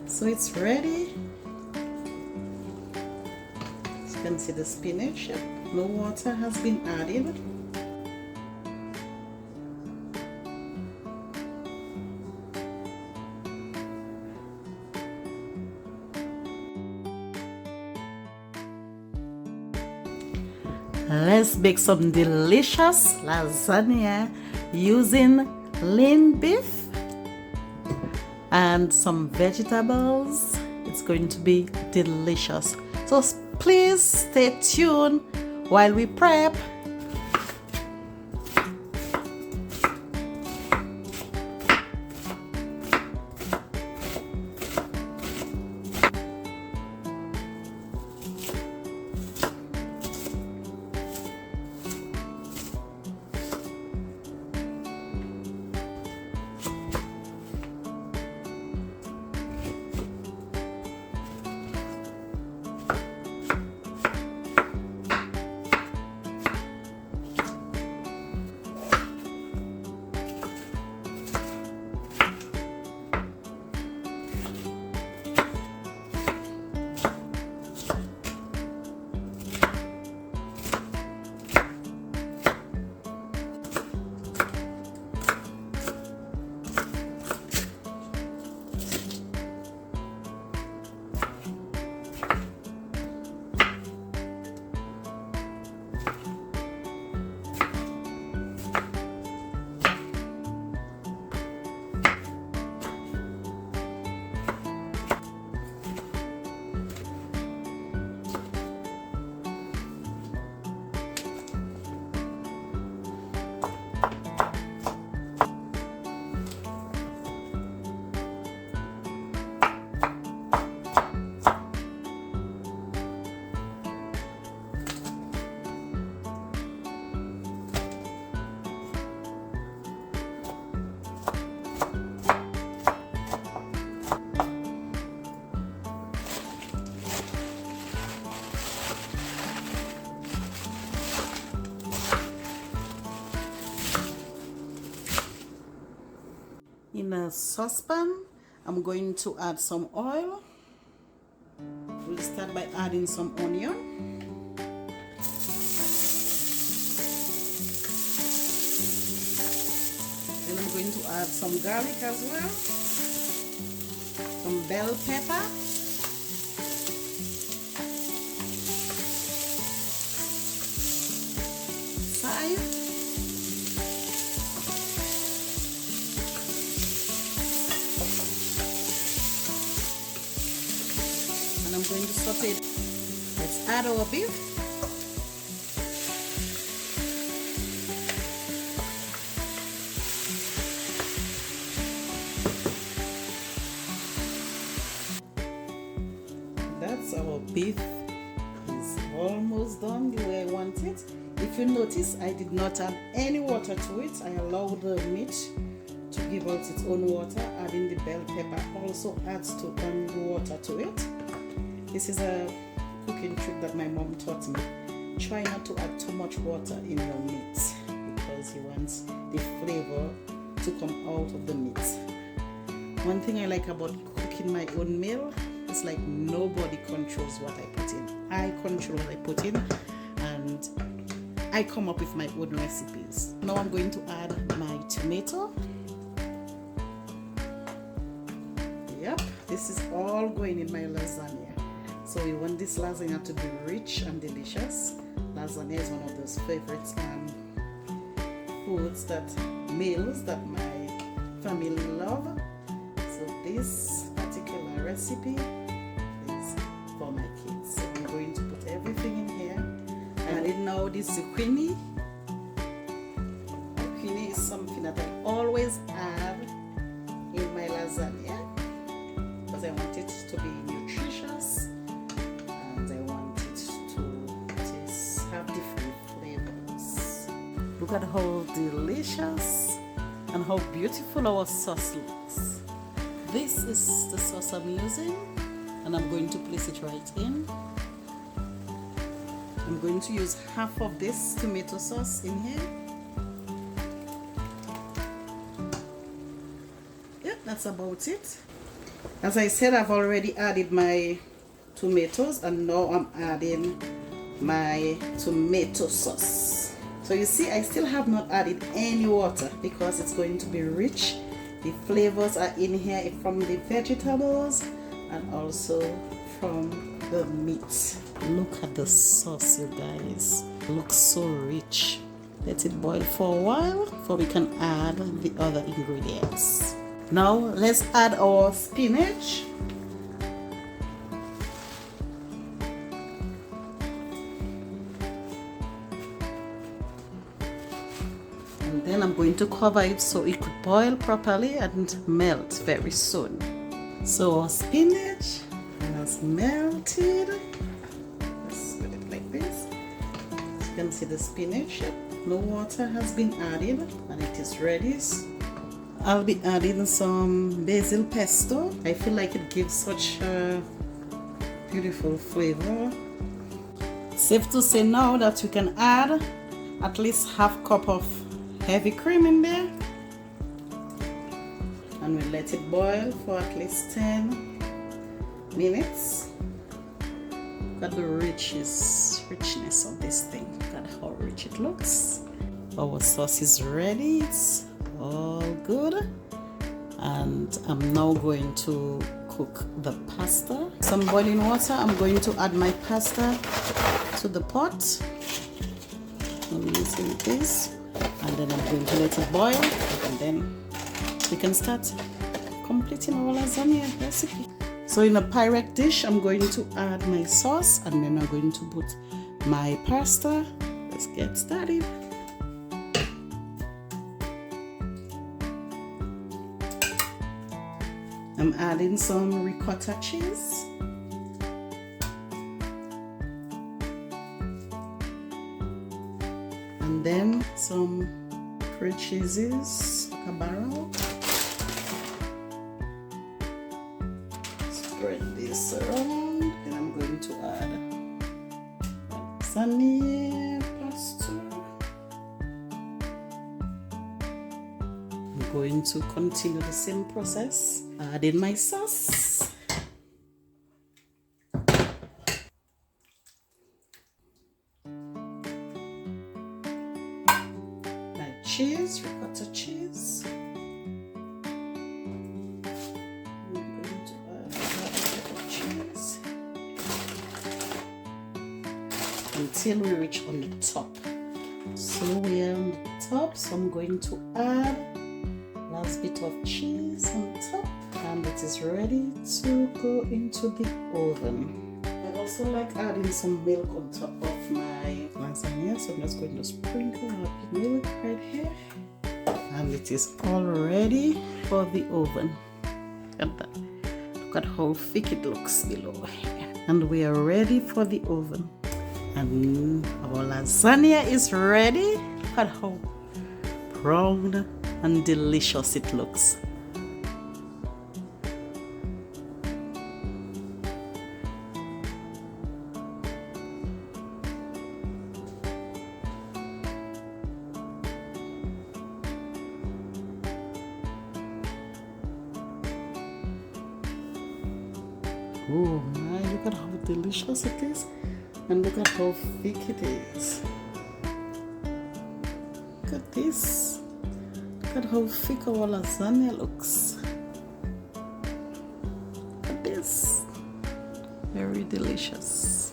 So it's ready. As you can see the spinach, no water has been added. Let's bake some delicious lasagna using lean beef and some vegetables. It's going to be delicious. So please stay tuned while we prep. In a saucepan, I'm going to add some oil. We'll start by adding some onion. Then I'm going to add some garlic as well, some bell pepper, thyme, and I'm going to saute it. Let's add our beef. That's our beef. Is almost done the way I want it. If you notice, I did not add any water to it. I allowed the meat to give out its own water. Adding the bell pepper also adds to the water to it. This is a cooking trick that my mom taught me. Try not to add too much water in your meat because you want the flavor to come out of the meat. One thing I like about cooking my own meal is like nobody controls what I put in. I control what I put in and I come up with my own recipes. Now I'm going to add my tomato. Yep, this is all going in my lasagna. So we want this lasagna to be rich and delicious. Lasagna is one of those favorites foods meals that my family love. So this particular recipe is for my kids. So I'm going to put everything in here. And then now this zucchini. Zucchini is something that I always add in my lasagna because I want it to be nutritious and I want it to have different flavors. Look at how delicious and how beautiful our sauce looks. This is the sauce I'm using and I'm going to place it right in. I'm going to use half of this tomato sauce in here. Yep, that's about it. As I said, I've already added my tomatoes, and now I'm adding my tomato sauce. So you see, I still have not added any water because it's going to be rich. The flavors are in here from the vegetables and also from the meat. Look at the sauce, you guys. It looks so rich. Let it boil for a while before we can add the other ingredients. Now let's add our spinach. And then I'm going to cover it so it could boil properly and melt very soon. So our spinach has melted. Let's put it like this. As you can see, the spinach, no water has been added and it is ready. I'll be adding some basil pesto. I feel like it gives such a beautiful flavor. Safe to say now that you can add at least half cup of heavy cream in there, and we let it boil for at least 10 minutes. Look at the richness of this thing. Look at how rich it looks. Our sauce is ready. It's all good, and I'm now going to cook the pasta. Some boiling water. I'm going to add my pasta to the pot. I'm using this, and then I'm going to let it boil, and then we can start completing our lasagna recipe. So in a Pyrex dish, I'm going to add my sauce, and then I'm going to put my pasta. Let's get started. I'm adding some ricotta cheese. And then some fruit cheeses, like a barrel. Spread this around. Then I'm going to add lasagna pasta. I'm going to continue the same process. Add in my sauce. My cheese, ricotta cheese. I'm going to add ricotta cheese until we reach on the top. So we are on the top, so I'm going to add last bit of cheese on top, and it is ready to go into the oven. I also like adding some milk on top of my lasagna, so I'm just going to sprinkle a bit milk right here, and it is all ready for the oven. Look at that. Look at how thick it looks below here. And we are ready for the oven, and our lasagna is ready. Look at how brown and delicious it looks. Oh my, look at how delicious it is, and look at how thick it is. Look at this. Look at how thick our lasagna looks. Look at this. Very delicious.